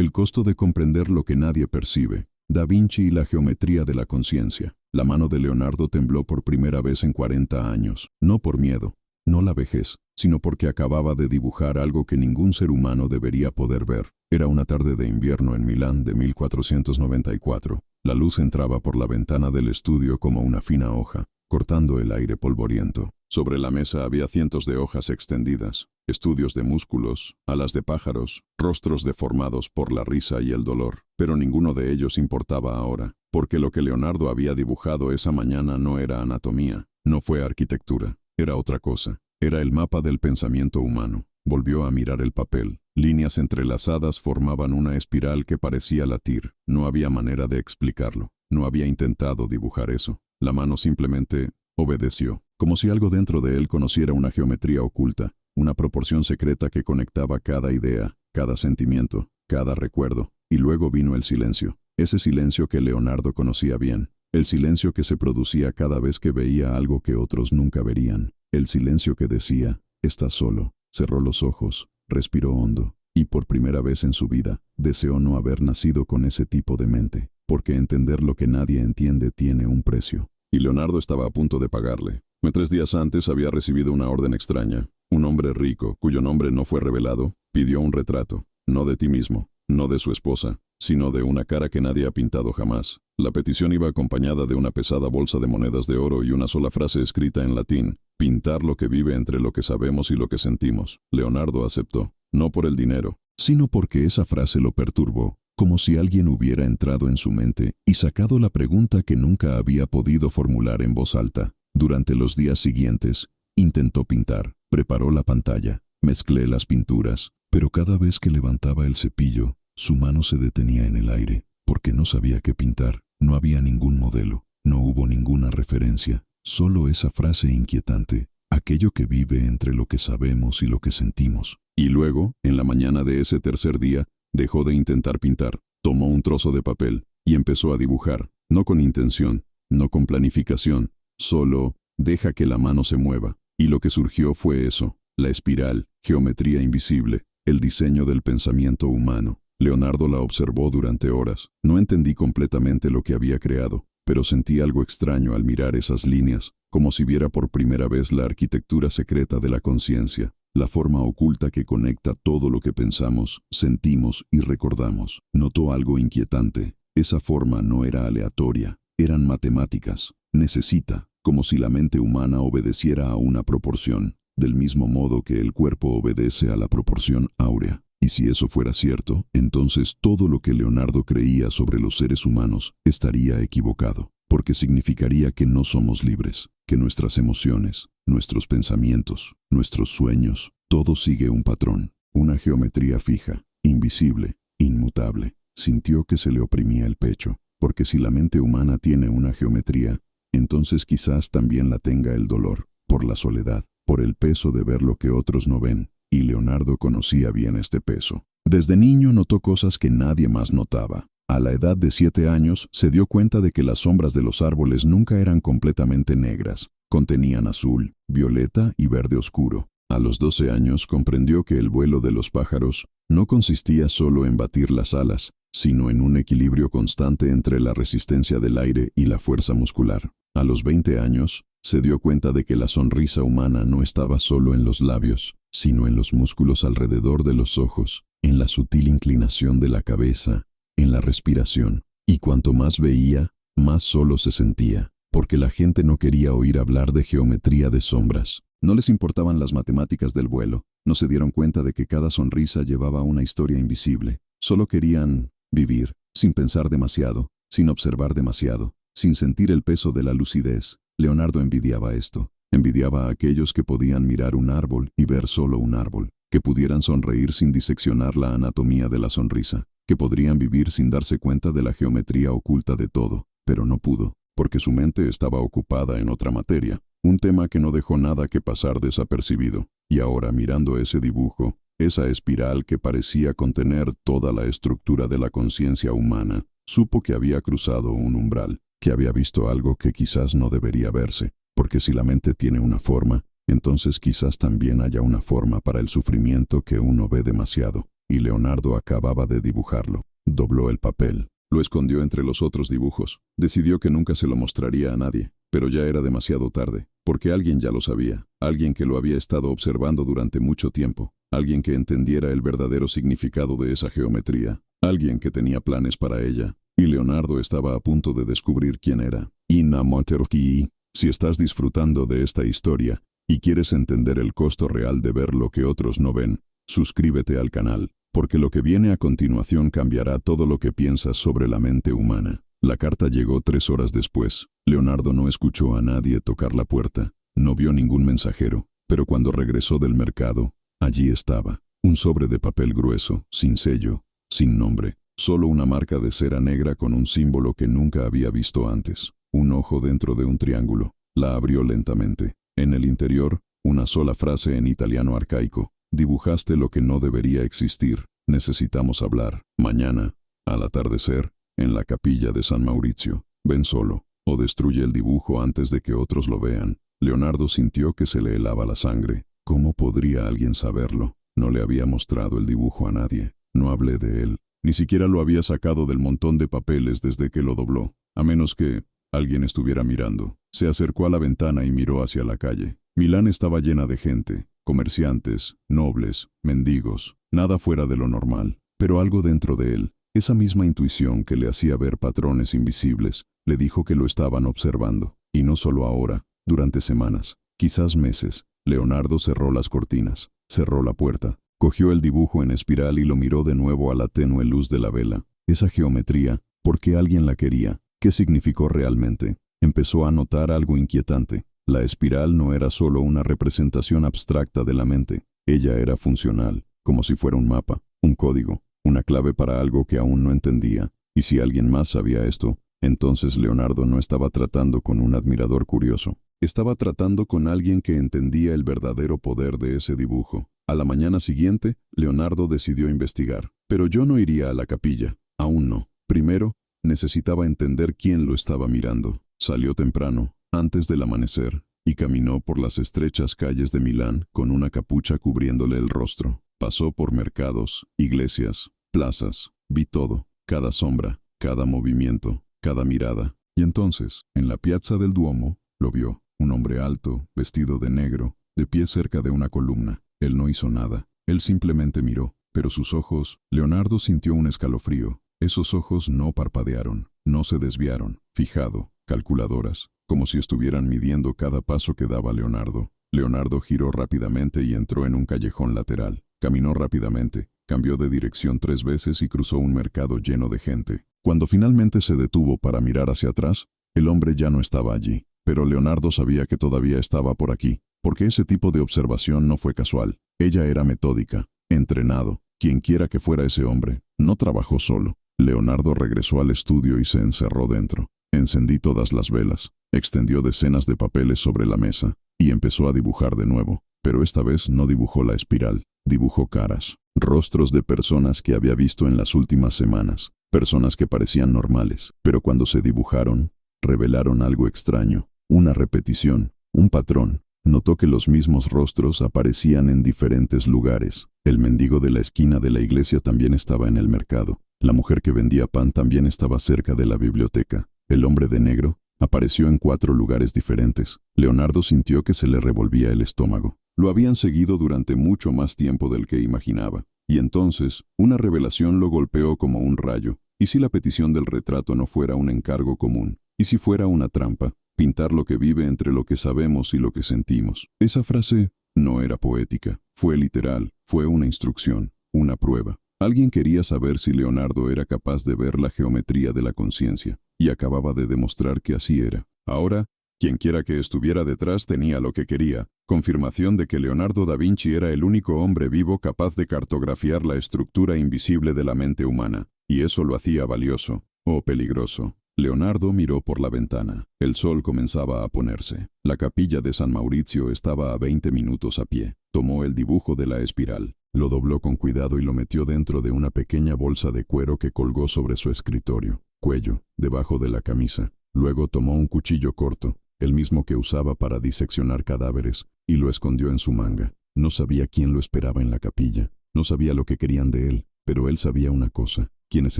El costo de comprender lo que nadie percibe. Da Vinci y la geometría de la conciencia. La mano de Leonardo tembló por primera vez en 40 años. No por miedo, no la vejez, sino porque acababa de dibujar algo que ningún ser humano debería poder ver. Era una tarde de invierno en Milán de 1494. La luz entraba por la ventana del estudio como una fina hoja, cortando el aire polvoriento. Sobre la mesa había cientos de hojas extendidas, estudios de músculos, alas de pájaros, rostros deformados por la risa y el dolor. Pero ninguno de ellos importaba ahora, porque lo que Leonardo había dibujado esa mañana no era anatomía, no fue arquitectura, era otra cosa. Era el mapa del pensamiento humano. Volvió a mirar el papel. Líneas entrelazadas formaban una espiral que parecía latir. No había manera de explicarlo. No había intentado dibujar eso. La mano simplemente obedeció, como si algo dentro de él conociera una geometría oculta, una proporción secreta que conectaba cada idea, cada sentimiento, cada recuerdo. Y luego vino el silencio. Ese silencio que Leonardo conocía bien. El silencio que se producía cada vez que veía algo que otros nunca verían. El silencio que decía, estás solo. Cerró los ojos, respiró hondo, y por primera vez en su vida, deseó no haber nacido con ese tipo de mente, porque entender lo que nadie entiende tiene un precio. Y Leonardo estaba a punto de pagarle. 3 días antes había recibido una orden extraña. Un hombre rico, cuyo nombre no fue revelado, pidió un retrato, no de ti mismo, no de su esposa, sino de una cara que nadie ha pintado jamás. La petición iba acompañada de una pesada bolsa de monedas de oro y una sola frase escrita en latín: pintar lo que vive entre lo que sabemos y lo que sentimos. Leonardo aceptó, no por el dinero, sino porque esa frase lo perturbó, como si alguien hubiera entrado en su mente y sacado la pregunta que nunca había podido formular en voz alta. Durante los días siguientes, intentó pintar, preparó la pantalla, mezclé las pinturas, pero cada vez que levantaba el cepillo, su mano se detenía en el aire, porque no sabía qué pintar. No había ningún modelo, no hubo ninguna referencia, solo esa frase inquietante, aquello que vive entre lo que sabemos y lo que sentimos. Y luego, en la mañana de ese tercer día, dejó de intentar pintar, tomó un trozo de papel y empezó a dibujar, no con intención, no con planificación, solo deja que la mano se mueva. Y lo que surgió fue eso, la espiral, geometría invisible, el diseño del pensamiento humano. Leonardo la observó durante horas. No entendí completamente lo que había creado, pero sentí algo extraño al mirar esas líneas, como si viera por primera vez la arquitectura secreta de la conciencia, la forma oculta que conecta todo lo que pensamos, sentimos y recordamos. Notó algo inquietante. Esa forma no era aleatoria, eran matemáticas. Necesita, como si la mente humana obedeciera a una proporción, del mismo modo que el cuerpo obedece a la proporción áurea. Y si eso fuera cierto, entonces todo lo que Leonardo creía sobre los seres humanos estaría equivocado, porque significaría que no somos libres, que nuestras emociones, nuestros pensamientos, nuestros sueños, todo sigue un patrón, una geometría fija, invisible, inmutable. Sintió que se le oprimía el pecho, porque si la mente humana tiene una geometría, entonces quizás también la tenga el dolor, por la soledad, por el peso de ver lo que otros no ven. Y Leonardo conocía bien este peso. Desde niño notó cosas que nadie más notaba. A la edad de 7 años se dio cuenta de que las sombras de los árboles nunca eran completamente negras. Contenían azul, violeta y verde oscuro. A los 12 años comprendió que el vuelo de los pájaros no consistía solo en batir las alas, sino en un equilibrio constante entre la resistencia del aire y la fuerza muscular. A los 20 años, se dio cuenta de que la sonrisa humana no estaba solo en los labios, sino en los músculos alrededor de los ojos, en la sutil inclinación de la cabeza, en la respiración. Y cuanto más veía, más solo se sentía, porque la gente no quería oír hablar de geometría de sombras. No les importaban las matemáticas del vuelo, no se dieron cuenta de que cada sonrisa llevaba una historia invisible. Solo querían vivir, sin pensar demasiado, sin observar demasiado, sin sentir el peso de la lucidez. Leonardo envidiaba esto. Envidiaba a aquellos que podían mirar un árbol y ver solo un árbol, que pudieran sonreír sin diseccionar la anatomía de la sonrisa, que podrían vivir sin darse cuenta de la geometría oculta de todo, pero no pudo, porque su mente estaba ocupada en otra materia, un tema que no dejó nada que pasar desapercibido. Y ahora, mirando ese dibujo, esa espiral que parecía contener toda la estructura de la conciencia humana, supo que había cruzado un umbral, que había visto algo que quizás no debería verse. Porque si la mente tiene una forma, entonces quizás también haya una forma para el sufrimiento que uno ve demasiado. y Leonardo acababa de dibujarlo. Dobló el papel. Lo escondió entre los otros dibujos. Decidió que nunca se lo mostraría a nadie, pero ya era demasiado tarde, porque alguien ya lo sabía, alguien que lo había estado observando durante mucho tiempo, alguien que entendiera el verdadero significado de esa geometría, alguien que tenía planes para ella, y Leonardo estaba a punto de descubrir quién era. Inamoteroki. Si estás disfrutando de esta historia y quieres entender el costo real de ver lo que otros no ven, suscríbete al canal, porque lo que viene a continuación cambiará todo lo que piensas sobre la mente humana. La carta llegó 3 horas después. Leonardo no escuchó a nadie tocar la puerta, no vio ningún mensajero, pero cuando regresó del mercado, allí estaba, un sobre de papel grueso, sin sello, sin nombre, solo una marca de cera negra con un símbolo que nunca había visto antes, un ojo dentro de un triángulo. La abrió lentamente. En el interior, una sola frase en italiano arcaico. Dibujaste lo que no debería existir. Necesitamos hablar. Mañana, al atardecer, en la capilla de San Mauricio. Ven solo, o destruye el dibujo antes de que otros lo vean. Leonardo sintió que se le helaba la sangre. ¿Cómo podría alguien saberlo? No le había mostrado el dibujo a nadie. No hablé de él. Ni siquiera lo había sacado del montón de papeles desde que lo dobló. A menos que alguien estuviera mirando. Se acercó a la ventana y miró hacia la calle. Milán estaba llena de gente. Comerciantes, nobles, mendigos, nada fuera de lo normal, pero algo dentro de él, esa misma intuición que le hacía ver patrones invisibles, le dijo que lo estaban observando, y no solo ahora, durante semanas, quizás meses. Leonardo cerró las cortinas, cerró la puerta, cogió el dibujo en espiral y lo miró de nuevo a la tenue luz de la vela. Esa geometría, ¿por qué alguien la quería? ¿Qué significó realmente? Empezó a notar algo inquietante. La espiral no era solo una representación abstracta de la mente, ella era funcional, como si fuera un mapa, un código, una clave para algo que aún no entendía. Y si alguien más sabía esto, entonces Leonardo no estaba tratando con un admirador curioso. Estaba tratando con alguien que entendía el verdadero poder de ese dibujo. A la mañana siguiente, Leonardo decidió investigar. Pero yo no iría a la capilla, aún no. Primero, necesitaba entender quién lo estaba mirando. Salió temprano, antes del amanecer, y caminó por las estrechas calles de Milán con una capucha cubriéndole el rostro. Pasó por mercados, iglesias, plazas, vi todo, cada sombra, cada movimiento, cada mirada. Y entonces, en la piazza del Duomo, lo vio, un hombre alto, vestido de negro, de pie cerca de una columna. Él no hizo nada, él simplemente miró, pero sus ojos, Leonardo sintió un escalofrío. Esos ojos no parpadearon, no se desviaron, fijado, calculadoras, como si estuvieran midiendo cada paso que daba Leonardo. Leonardo giró rápidamente y entró en un callejón lateral. Caminó rápidamente, cambió de dirección 3 veces y cruzó un mercado lleno de gente. Cuando finalmente se detuvo para mirar hacia atrás, el hombre ya no estaba allí. Pero Leonardo sabía que todavía estaba por aquí, porque ese tipo de observación no fue casual. Ella era metódica, entrenado. Quienquiera que fuera ese hombre, no trabajó solo. Leonardo regresó al estudio y se encerró dentro. Encendí todas las velas, extendió decenas de papeles sobre la mesa, y empezó a dibujar de nuevo. Pero esta vez no dibujó la espiral, dibujó caras, rostros de personas que había visto en las últimas semanas, personas que parecían normales, pero cuando se dibujaron, revelaron algo extraño, una repetición, un patrón. Notó que los mismos rostros aparecían en diferentes lugares. El mendigo de la esquina de la iglesia también estaba en el mercado. La mujer que vendía pan también estaba cerca de la biblioteca. El hombre de negro apareció en 4 lugares diferentes. Leonardo sintió que se le revolvía el estómago. Lo habían seguido durante mucho más tiempo del que imaginaba. Y entonces, una revelación lo golpeó como un rayo. ¿Y si la petición del retrato no fuera un encargo común? ¿Y si fuera una trampa? Pintar lo que vive entre lo que sabemos y lo que sentimos. Esa frase no era poética, fue literal, fue una instrucción, una prueba. Alguien quería saber si Leonardo era capaz de ver la geometría de la conciencia, y acababa de demostrar que así era. Ahora, quienquiera que estuviera detrás tenía lo que quería, confirmación de que Leonardo da Vinci era el único hombre vivo capaz de cartografiar la estructura invisible de la mente humana, y eso lo hacía valioso, o peligroso. Leonardo miró por la ventana. El sol comenzaba a ponerse. La capilla de San Mauricio estaba a 20 minutos a pie. Tomó el dibujo de la espiral, lo dobló con cuidado y lo metió dentro de una pequeña bolsa de cuero que colgó sobre su escritorio. Cuello, debajo de la camisa. Luego tomó un cuchillo corto, el mismo que usaba para diseccionar cadáveres, y lo escondió en su manga. No sabía quién lo esperaba en la capilla. No sabía lo que querían de él. Pero él sabía una cosa: quienes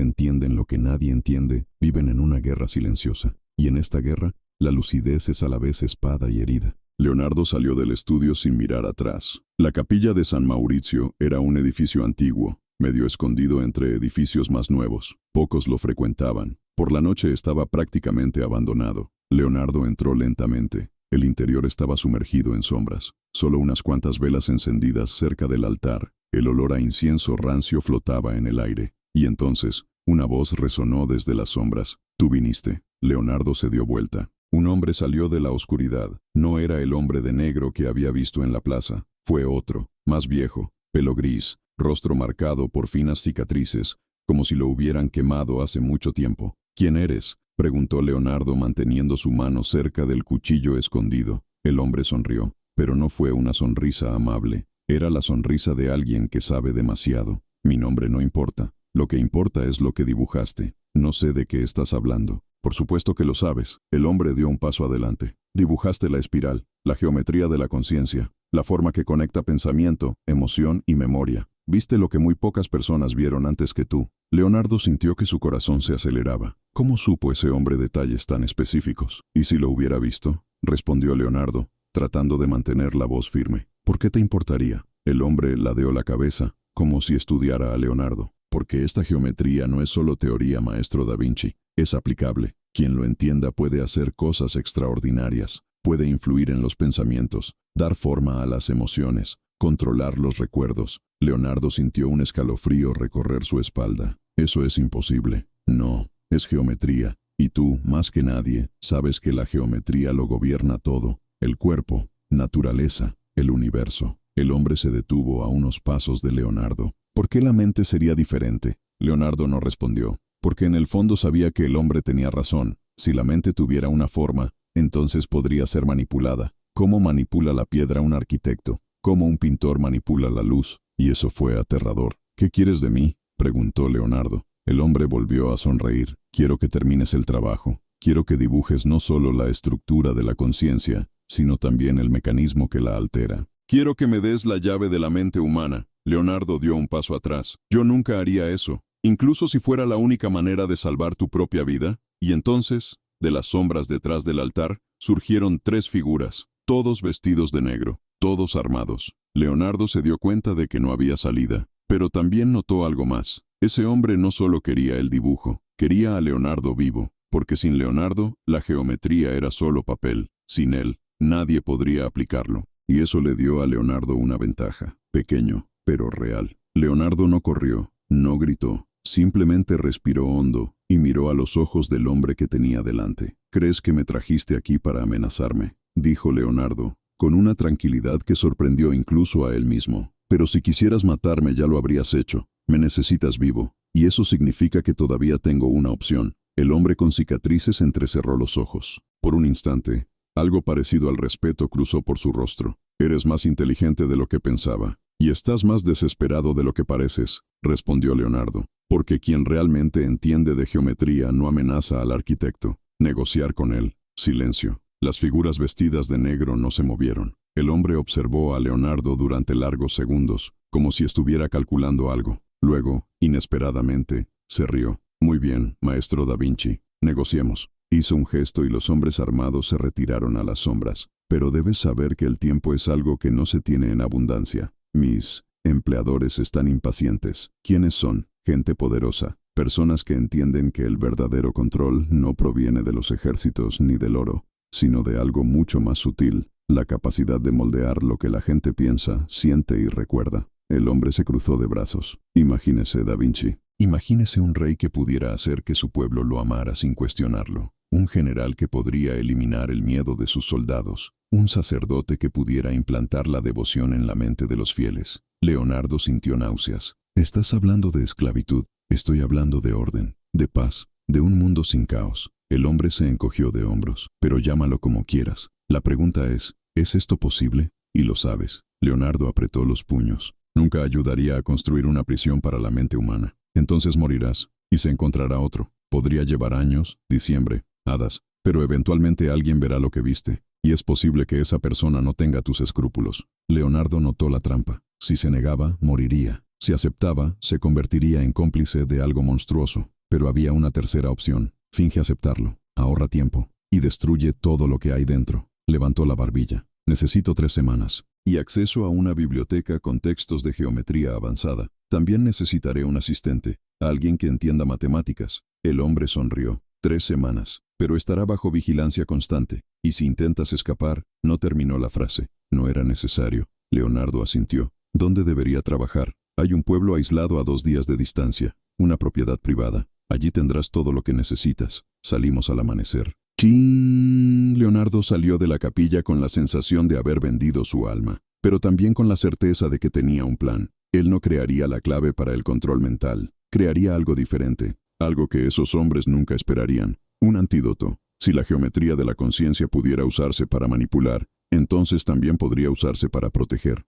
entienden lo que nadie entiende viven en una guerra silenciosa. Y en esta guerra, la lucidez es a la vez espada y herida. Leonardo salió del estudio sin mirar atrás. La capilla de San Mauricio era un edificio antiguo, medio escondido entre edificios más nuevos. Pocos lo frecuentaban. Por la noche estaba prácticamente abandonado. Leonardo entró lentamente. El interior estaba sumergido en sombras. Solo unas cuantas velas encendidas cerca del altar. El olor a incienso rancio flotaba en el aire. Y entonces, una voz resonó desde las sombras. «Tú viniste». Leonardo se dio vuelta. Un hombre salió de la oscuridad. No era el hombre de negro que había visto en la plaza. Fue otro, más viejo, pelo gris, rostro marcado por finas cicatrices, como si lo hubieran quemado hace mucho tiempo. «¿Quién eres?», preguntó Leonardo manteniendo su mano cerca del cuchillo escondido. El hombre sonrió, pero no fue una sonrisa amable. Era la sonrisa de alguien que sabe demasiado. «Mi nombre no importa. Lo que importa es lo que dibujaste. No sé de qué estás hablando». «Por supuesto que lo sabes». El hombre dio un paso adelante. «Dibujaste la espiral, la geometría de la conciencia, la forma que conecta pensamiento, emoción y memoria. Viste lo que muy pocas personas vieron antes que tú». Leonardo sintió que su corazón se aceleraba. ¿Cómo supo ese hombre detalles tan específicos? «¿Y si lo hubiera visto?», respondió Leonardo, tratando de mantener la voz firme. «¿Por qué te importaría?». El hombre ladeó la cabeza, como si estudiara a Leonardo. «Porque esta geometría no es solo teoría, maestro Da Vinci. Es aplicable. Quien lo entienda puede hacer cosas extraordinarias. Puede influir en los pensamientos, dar forma a las emociones, controlar los recuerdos». Leonardo sintió un escalofrío recorrer su espalda. «Eso es imposible». «No, es geometría. Y tú, más que nadie, sabes que la geometría lo gobierna todo. El cuerpo, naturaleza, el universo». El hombre se detuvo a unos pasos de Leonardo. «¿Por qué la mente sería diferente?». Leonardo no respondió. Porque en el fondo sabía que el hombre tenía razón. Si la mente tuviera una forma, entonces podría ser manipulada. ¿Cómo manipula la piedra un arquitecto? ¿Cómo un pintor manipula la luz? Y eso fue aterrador. «¿Qué quieres de mí?», preguntó Leonardo. El hombre volvió a sonreír. «Quiero que termines el trabajo. Quiero que dibujes no solo la estructura de la conciencia, sino también el mecanismo que la altera. Quiero que me des la llave de la mente humana». Leonardo dio un paso atrás. «Yo nunca haría eso. Incluso si fuera la única manera de salvar tu propia vida». Y entonces, de las sombras detrás del altar, surgieron 3 figuras, todos vestidos de negro, todos armados. Leonardo se dio cuenta de que no había salida, pero también notó algo más. Ese hombre no solo quería el dibujo, quería a Leonardo vivo, porque sin Leonardo, la geometría era solo papel. Sin él, nadie podría aplicarlo. Y eso le dio a Leonardo una ventaja, pequeño, pero real. Leonardo no corrió, no gritó. Simplemente respiró hondo y miró a los ojos del hombre que tenía delante. «¿Crees que me trajiste aquí para amenazarme?», dijo Leonardo, con una tranquilidad que sorprendió incluso a él mismo. «Pero si quisieras matarme ya lo habrías hecho. Me necesitas vivo, y eso significa que todavía tengo una opción». El hombre con cicatrices entrecerró los ojos. Por un instante, algo parecido al respeto cruzó por su rostro. «Eres más inteligente de lo que pensaba. Y estás más desesperado de lo que pareces», respondió Leonardo. «Porque quien realmente entiende de geometría no amenaza al arquitecto. Negociar con él». Silencio. Las figuras vestidas de negro no se movieron. El hombre observó a Leonardo durante largos segundos, como si estuviera calculando algo. Luego, inesperadamente, se rió. «Muy bien, maestro Da Vinci. Negociemos». Hizo un gesto y los hombres armados se retiraron a las sombras. «Pero debes saber que el tiempo es algo que no se tiene en abundancia. Mis empleadores están impacientes». «¿Quiénes son?». «Gente poderosa, personas que entienden que el verdadero control no proviene de los ejércitos ni del oro, sino de algo mucho más sutil, la capacidad de moldear lo que la gente piensa, siente y recuerda». El hombre se cruzó de brazos. «Imagínese, Da Vinci. Imagínese un rey que pudiera hacer que su pueblo lo amara sin cuestionarlo. Un general que podría eliminar el miedo de sus soldados. Un sacerdote que pudiera implantar la devoción en la mente de los fieles». Leonardo sintió náuseas. «Estás hablando de esclavitud. Estoy hablando de orden, de paz, de un mundo sin caos». El hombre se encogió de hombros. «Pero llámalo como quieras. La pregunta ¿es esto posible? Y lo sabes». Leonardo apretó los puños. «Nunca ayudaría a construir una prisión para la mente humana. Entonces morirás, y se encontrará otro. Podría llevar años, diciembre, hadas, pero eventualmente alguien verá lo que viste, y es posible que esa persona no tenga tus escrúpulos». Leonardo notó la trampa. Si se negaba, moriría. Si aceptaba, se convertiría en cómplice de algo monstruoso. Pero había una tercera opción. Finge aceptarlo, ahorra tiempo y destruye todo lo que hay dentro. Levantó la barbilla. Necesito 3 semanas. Y acceso a una biblioteca con textos de geometría avanzada. También necesitaré un asistente, alguien que entienda matemáticas. El hombre sonrió. 3 semanas. Pero estará bajo vigilancia constante. Y si intentas escapar, no terminó la frase. No era necesario. Leonardo asintió. ¿Dónde debería trabajar? Hay un pueblo aislado a 2 días de distancia. Una propiedad privada. Allí tendrás todo lo que necesitas. Salimos al amanecer. ¡Chin! Leonardo salió de la capilla con la sensación de haber vendido su alma, pero también con la certeza de que tenía un plan. Él no crearía la clave para el control mental. Crearía algo diferente, algo que esos hombres nunca esperarían. Un antídoto. Si la geometría de la conciencia pudiera usarse para manipular, entonces también podría usarse para proteger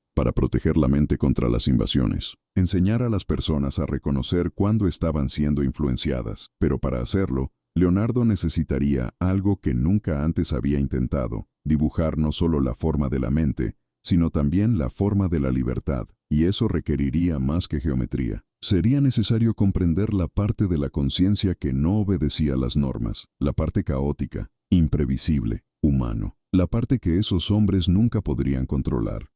la mente contra las invasiones. Enseñar a las personas a reconocer cuándo estaban siendo influenciadas, pero para hacerlo, Leonardo necesitaría algo que nunca antes había intentado, dibujar no solo la forma de la mente, sino también la forma de la libertad, y eso requeriría más que geometría. Sería necesario comprender la parte de la conciencia que no obedecía las normas, la parte caótica, imprevisible, humano, la parte que esos hombres nunca podrían controlar.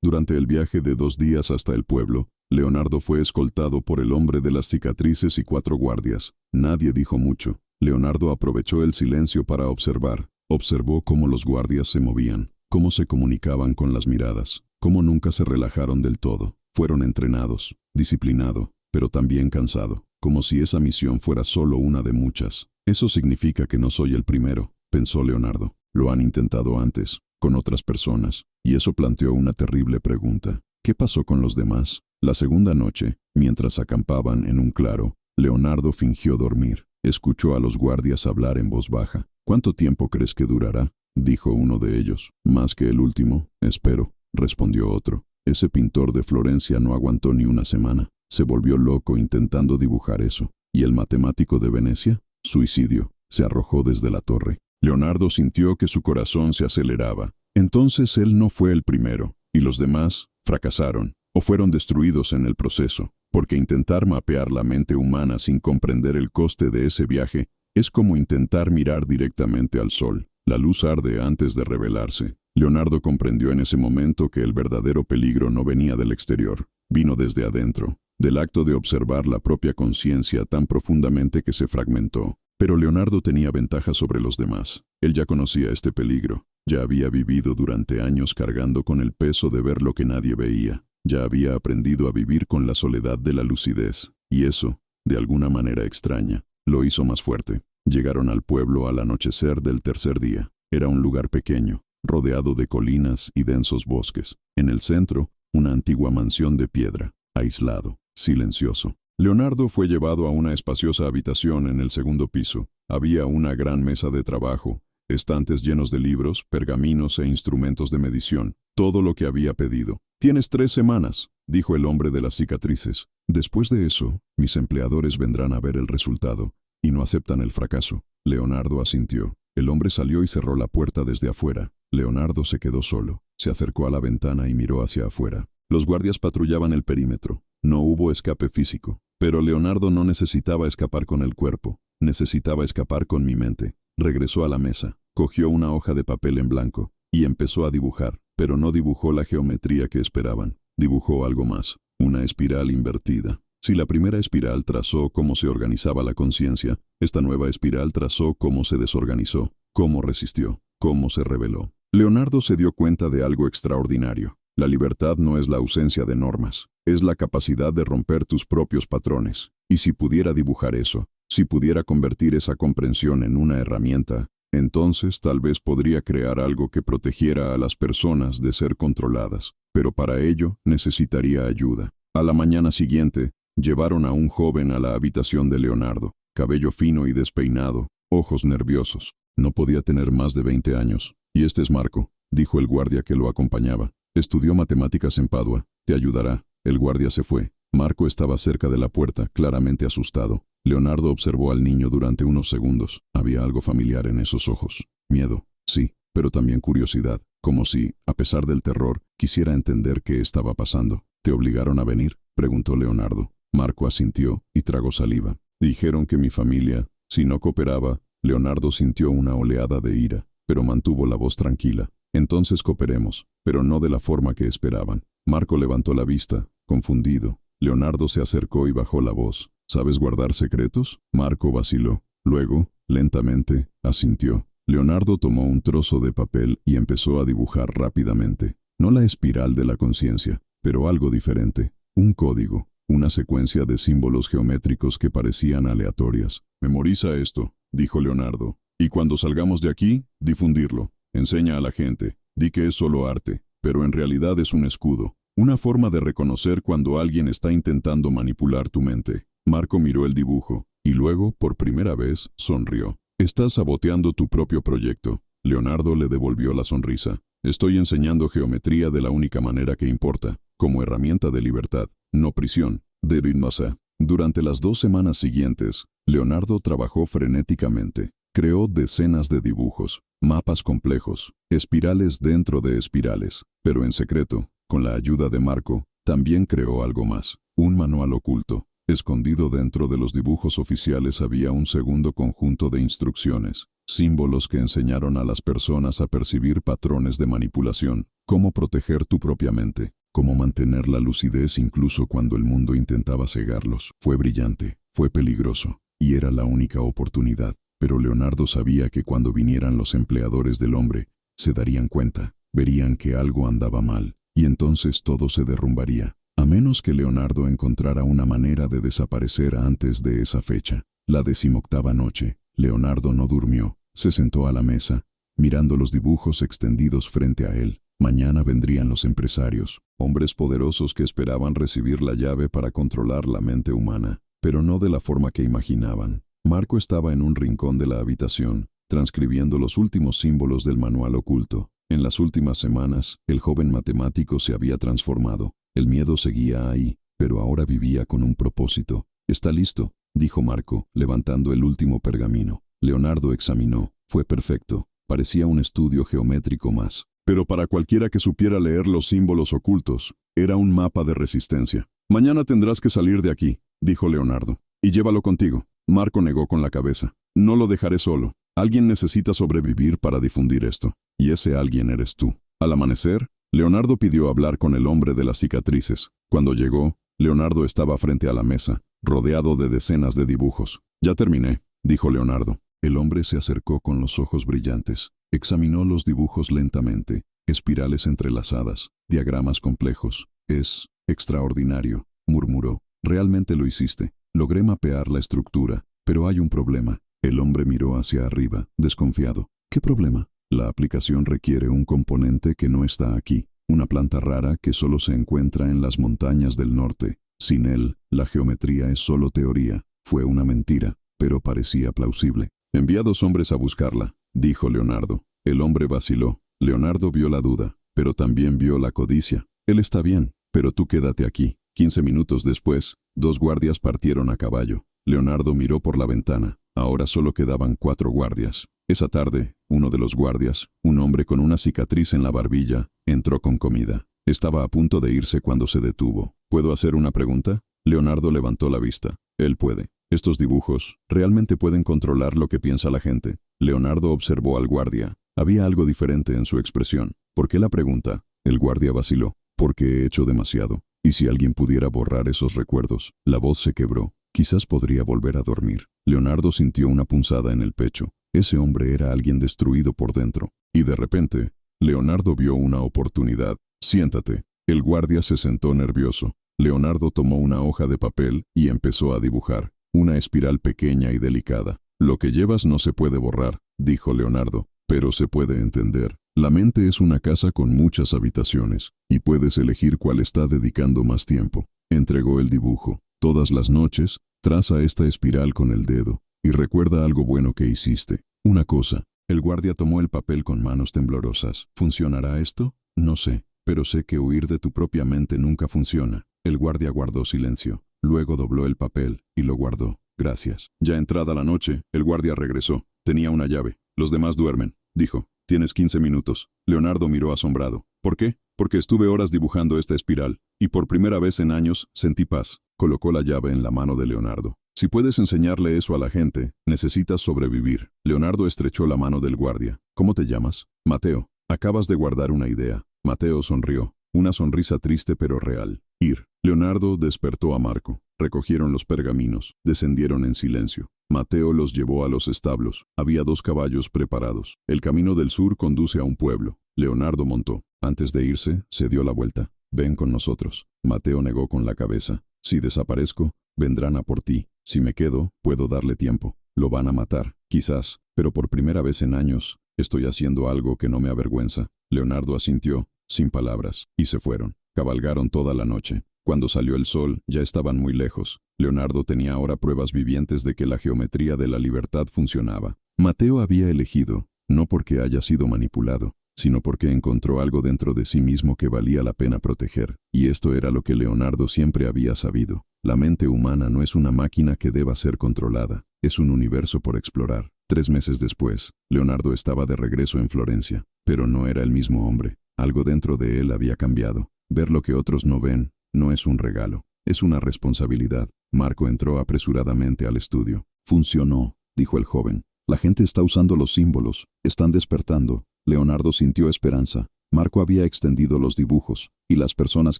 Durante el viaje de 2 días hasta el pueblo, Leonardo fue escoltado por el hombre de las cicatrices y 4 guardias. Nadie dijo mucho. Leonardo aprovechó el silencio para observar. Observó cómo los guardias se movían, cómo se comunicaban con las miradas, cómo nunca se relajaron del todo. Fueron entrenados, disciplinado, pero también cansado, como si esa misión fuera solo una de muchas. Eso significa que no soy el primero, pensó Leonardo. Lo han intentado antes, con otras personas, y eso planteó una terrible pregunta. ¿Qué pasó con los demás? La segunda noche, mientras acampaban en un claro, Leonardo fingió dormir. Escuchó a los guardias hablar en voz baja. ¿Cuánto tiempo crees que durará?, dijo uno de ellos. Más que el último, espero, respondió otro. Ese pintor de Florencia no aguantó ni una semana. Se volvió loco intentando dibujar eso. ¿Y el matemático de Venecia? Suicidio. Se arrojó desde la torre. Leonardo sintió que su corazón se aceleraba. Entonces él no fue el primero, y los demás fracasaron, o fueron destruidos en el proceso, porque intentar mapear la mente humana sin comprender el coste de ese viaje es como intentar mirar directamente al sol. La luz arde antes de revelarse. Leonardo comprendió en ese momento que el verdadero peligro no venía del exterior, vino desde adentro, del acto de observar la propia conciencia tan profundamente que se fragmentó. Pero Leonardo tenía ventaja sobre los demás. Él ya conocía este peligro, ya había vivido durante años cargando con el peso de ver lo que nadie veía, ya había aprendido a vivir con la soledad de la lucidez, y eso, de alguna manera extraña, lo hizo más fuerte. Llegaron al pueblo al anochecer del tercer día. Era un lugar pequeño, rodeado de colinas y densos bosques. En el centro, una antigua mansión de piedra, aislado, silencioso. Leonardo fue llevado a una espaciosa habitación en el segundo piso. Había una gran mesa de trabajo, estantes llenos de libros, pergaminos e instrumentos de medición, todo lo que había pedido. «Tienes 3 semanas», dijo el hombre de las cicatrices. «Después de eso, mis empleadores vendrán a ver el resultado, y no aceptan el fracaso». Leonardo asintió. El hombre salió y cerró la puerta desde afuera. Leonardo se quedó solo. Se acercó a la ventana y miró hacia afuera. Los guardias patrullaban el perímetro. No hubo escape físico. Pero Leonardo no necesitaba escapar con el cuerpo. Necesitaba escapar con mi mente. Regresó a la mesa. Cogió una hoja de papel en blanco y empezó a dibujar. Pero no dibujó la geometría que esperaban. Dibujó algo más. Una espiral invertida. Si la primera espiral trazó cómo se organizaba la conciencia, esta nueva espiral trazó cómo se desorganizó, cómo resistió, cómo se rebeló. Leonardo se dio cuenta de algo extraordinario. La libertad no es la ausencia de normas, es la capacidad de romper tus propios patrones. Y si pudiera dibujar eso, si pudiera convertir esa comprensión en una herramienta, entonces tal vez podría crear algo que protegiera a las personas de ser controladas. Pero para ello necesitaría ayuda. A la mañana siguiente, llevaron a un joven a la habitación de Leonardo, cabello fino y despeinado, ojos nerviosos. No podía tener más de 20 años. «Y este es Marco», dijo el guardia que lo acompañaba. «Estudió matemáticas en Padua. Te ayudará». El guardia se fue. Marco estaba cerca de la puerta, claramente asustado. Leonardo observó al niño durante unos segundos. Había algo familiar en esos ojos. Miedo, sí, pero también curiosidad, como si, a pesar del terror, quisiera entender qué estaba pasando. ¿Te obligaron a venir?, preguntó Leonardo. Marco asintió y tragó saliva. Dijeron que mi familia, si no cooperaba. Leonardo sintió una oleada de ira, pero mantuvo la voz tranquila. Entonces cooperemos, pero no de la forma que esperaban. Marco levantó la vista, confundido. Leonardo se acercó y bajó la voz. ¿Sabes guardar secretos? Marco vaciló. Luego, lentamente, asintió. Leonardo tomó un trozo de papel y empezó a dibujar rápidamente. No la espiral de la conciencia, pero algo diferente. Un código, una secuencia de símbolos geométricos que parecían aleatorias. Memoriza esto, dijo Leonardo, y cuando salgamos de aquí, difundirlo. Enseña a la gente. Di que es solo arte, pero en realidad es un escudo. Una forma de reconocer cuando alguien está intentando manipular tu mente. Marco miró el dibujo, y luego, por primera vez, sonrió. Estás saboteando tu propio proyecto. Leonardo le devolvió la sonrisa. Estoy enseñando geometría de la única manera que importa, como herramienta de libertad, no prisión. David Massa. Durante las 2 semanas siguientes, Leonardo trabajó frenéticamente. Creó decenas de dibujos, mapas complejos, espirales dentro de espirales, pero en secreto, con la ayuda de Marco, también creó algo más, un manual oculto. Escondido dentro de los dibujos oficiales había un segundo conjunto de instrucciones, símbolos que enseñaron a las personas a percibir patrones de manipulación, cómo proteger tu propia mente, cómo mantener la lucidez incluso cuando el mundo intentaba cegarlos. Fue brillante, fue peligroso, y era la única oportunidad. Pero Leonardo sabía que cuando vinieran los empleadores del hombre, se darían cuenta, verían que algo andaba mal, y entonces todo se derrumbaría, a menos que Leonardo encontrara una manera de desaparecer antes de esa fecha. La 18ª noche, Leonardo no durmió, se sentó a la mesa, mirando los dibujos extendidos frente a él. Mañana vendrían los empresarios, hombres poderosos que esperaban recibir la llave para controlar la mente humana, pero no de la forma que imaginaban. Marco estaba en un rincón de la habitación, transcribiendo los últimos símbolos del manual oculto. En las últimas semanas, el joven matemático se había transformado. El miedo seguía ahí, pero ahora vivía con un propósito. «¿Está listo?», dijo Marco, levantando el último pergamino. Leonardo examinó. Fue perfecto. Parecía un estudio geométrico más. Pero para cualquiera que supiera leer los símbolos ocultos, era un mapa de resistencia. «Mañana tendrás que salir de aquí», dijo Leonardo, «y llévalo contigo». Marco negó con la cabeza. «No lo dejaré solo. Alguien necesita sobrevivir para difundir esto. Y ese alguien eres tú». Al amanecer, Leonardo pidió hablar con el hombre de las cicatrices. Cuando llegó, Leonardo estaba frente a la mesa, rodeado de decenas de dibujos. «Ya terminé», dijo Leonardo. El hombre se acercó con los ojos brillantes. Examinó los dibujos lentamente. Espirales entrelazadas, diagramas complejos. «Es extraordinario», murmuró. «Realmente lo hiciste. Logré mapear la estructura, pero hay un problema». El hombre miró hacia arriba, desconfiado. «¿Qué problema?» «La aplicación requiere un componente que no está aquí, una planta rara que solo se encuentra en las montañas del norte. Sin él, la geometría es solo teoría». Fue una mentira, pero parecía plausible. «Envía 2 hombres a buscarla», dijo Leonardo. El hombre vaciló. Leonardo vio la duda, pero también vio la codicia. «Él está bien, pero tú quédate aquí». 15 minutos después, 2 guardias partieron a caballo. Leonardo miró por la ventana. Ahora solo quedaban 4 guardias. Esa tarde, uno de los guardias, un hombre con una cicatriz en la barbilla, entró con comida. Estaba a punto de irse cuando se detuvo. «¿Puedo hacer una pregunta?» Leonardo levantó la vista. «Él puede. Estos dibujos realmente pueden controlar lo que piensa la gente». Leonardo observó al guardia. Había algo diferente en su expresión. «¿Por qué la pregunta?» El guardia vaciló. «Porque he hecho demasiado. ¿Y si alguien pudiera borrar esos recuerdos?» La voz se quebró. «Quizás podría volver a dormir». Leonardo sintió una punzada en el pecho. Ese hombre era alguien destruido por dentro. Y de repente, Leonardo vio una oportunidad. «Siéntate». El guardia se sentó nervioso. Leonardo tomó una hoja de papel y empezó a dibujar. Una espiral pequeña y delicada. «Lo que llevas no se puede borrar», dijo Leonardo, «pero se puede entender. La mente es una casa con muchas habitaciones, y puedes elegir cuál está dedicando más tiempo». Entregó el dibujo. «Todas las noches, traza esta espiral con el dedo, y recuerda algo bueno que hiciste. Una cosa». El guardia tomó el papel con manos temblorosas. «¿Funcionará esto? No sé, pero sé que huir de tu propia mente nunca funciona». El guardia guardó silencio. Luego dobló el papel y lo guardó. «Gracias». Ya entrada la noche, el guardia regresó. Tenía una llave. «Los demás duermen», dijo. «Tienes 15 minutos». Leonardo miró asombrado. «¿Por qué?». porque estuve horas dibujando esta espiral, y por primera vez en años sentí paz. Colocó la llave en la mano de Leonardo. Si puedes enseñarle eso a la gente, necesitas sobrevivir. Leonardo estrechó la mano del guardia. ¿Cómo te llamas? Mateo. Acabas de guardar una idea. Mateo sonrió. Una sonrisa triste pero real. Ir. Leonardo despertó a Marco. Recogieron los pergaminos. Descendieron en silencio. Mateo los llevó a los establos. Había 2 caballos preparados. El camino del sur conduce a un pueblo. Leonardo montó. Antes de irse, se dio la vuelta. Ven con nosotros. Mateo negó con la cabeza. Si desaparezco, vendrán a por ti. Si me quedo, puedo darle tiempo. Lo van a matar, quizás, pero por primera vez en años, estoy haciendo algo que no me avergüenza. Leonardo asintió, sin palabras, y se fueron. Cabalgaron toda la noche. Cuando salió el sol, ya estaban muy lejos. Leonardo tenía ahora pruebas vivientes de que la geometría de la libertad funcionaba. Mateo había elegido, no porque haya sido manipulado, sino porque encontró algo dentro de sí mismo que valía la pena proteger. Y esto era lo que Leonardo siempre había sabido. La mente humana no es una máquina que deba ser controlada, es un universo por explorar. 3 meses después, Leonardo estaba de regreso en Florencia, pero no era el mismo hombre. Algo dentro de él había cambiado. Ver lo que otros no ven no es un regalo, es una responsabilidad. Marco entró apresuradamente al estudio. Funcionó, dijo el joven. La gente está usando los símbolos, están despertando. Leonardo sintió esperanza. Marco había extendido los dibujos, y las personas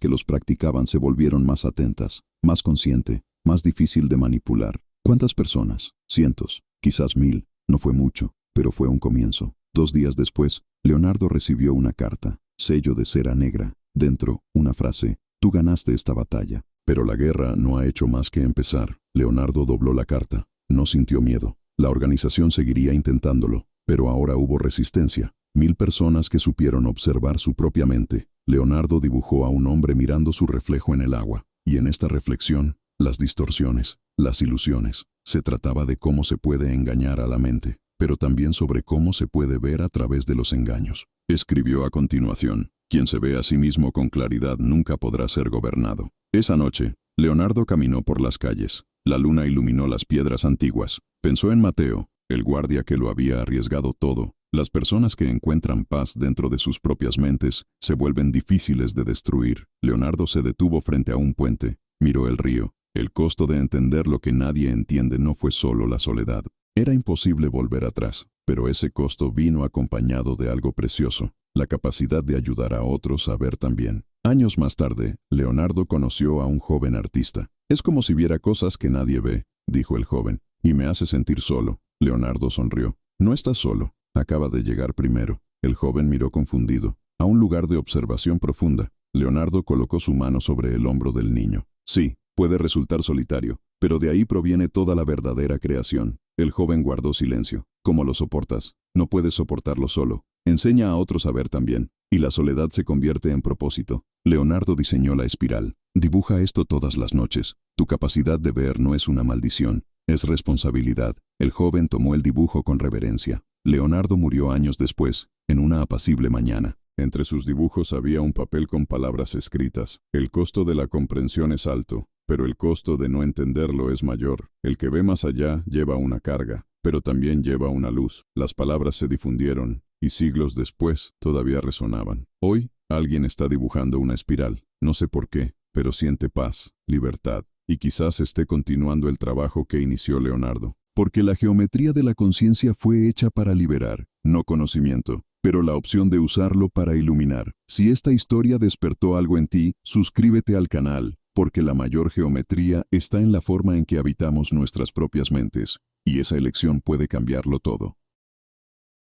que los practicaban se volvieron más atentas, más consciente, más difícil de manipular. ¿Cuántas personas? Cientos, quizás 1000. No fue mucho, pero fue un comienzo. 2 días después, Leonardo recibió una carta, sello de cera negra. Dentro, una frase: tú ganaste esta batalla. Pero la guerra no ha hecho más que empezar. Leonardo dobló la carta. No sintió miedo. La organización seguiría intentándolo, pero ahora hubo resistencia. 1000 personas que supieron observar su propia mente. Leonardo dibujó a un hombre mirando su reflejo en el agua. Y en esta reflexión, las distorsiones, las ilusiones. Se trataba de cómo se puede engañar a la mente, pero también sobre cómo se puede ver a través de los engaños. Escribió a continuación: quien se ve a sí mismo con claridad nunca podrá ser gobernado. Esa noche, Leonardo caminó por las calles. La luna iluminó las piedras antiguas. Pensó en Mateo, el guardia que lo había arriesgado todo. Las personas que encuentran paz dentro de sus propias mentes se vuelven difíciles de destruir. Leonardo se detuvo frente a un puente. Miró el río. El costo de entender lo que nadie entiende no fue solo la soledad. Era imposible volver atrás, pero ese costo vino acompañado de algo precioso: la capacidad de ayudar a otros a ver también. Años más tarde, Leonardo conoció a un joven artista. Es como si viera cosas que nadie ve, dijo el joven, y me hace sentir solo. Leonardo sonrió. No estás solo. Acaba de llegar primero. El joven miró confundido. A un lugar de observación profunda. Leonardo colocó su mano sobre el hombro del niño. Sí, puede resultar solitario, pero de ahí proviene toda la verdadera creación. El joven guardó silencio. ¿Cómo lo soportas? No puedes soportarlo solo. Enseña a otros a ver también, y la soledad se convierte en propósito. Leonardo diseñó la espiral. Dibuja esto todas las noches. Tu capacidad de ver no es una maldición, es responsabilidad. El joven tomó el dibujo con reverencia. Leonardo murió años después, en una apacible mañana. Entre sus dibujos había un papel con palabras escritas. El costo de la comprensión es alto, pero el costo de no entenderlo es mayor. El que ve más allá lleva una carga, pero también lleva una luz. Las palabras se difundieron, y siglos después todavía resonaban. Hoy, alguien está dibujando una espiral. No sé por qué, pero siente paz, libertad, y quizás esté continuando el trabajo que inició Leonardo. Porque la geometría de la conciencia fue hecha para liberar, no conocimiento, pero la opción de usarlo para iluminar. Si esta historia despertó algo en ti, suscríbete al canal, porque la mayor geometría está en la forma en que habitamos nuestras propias mentes, y esa elección puede cambiarlo todo.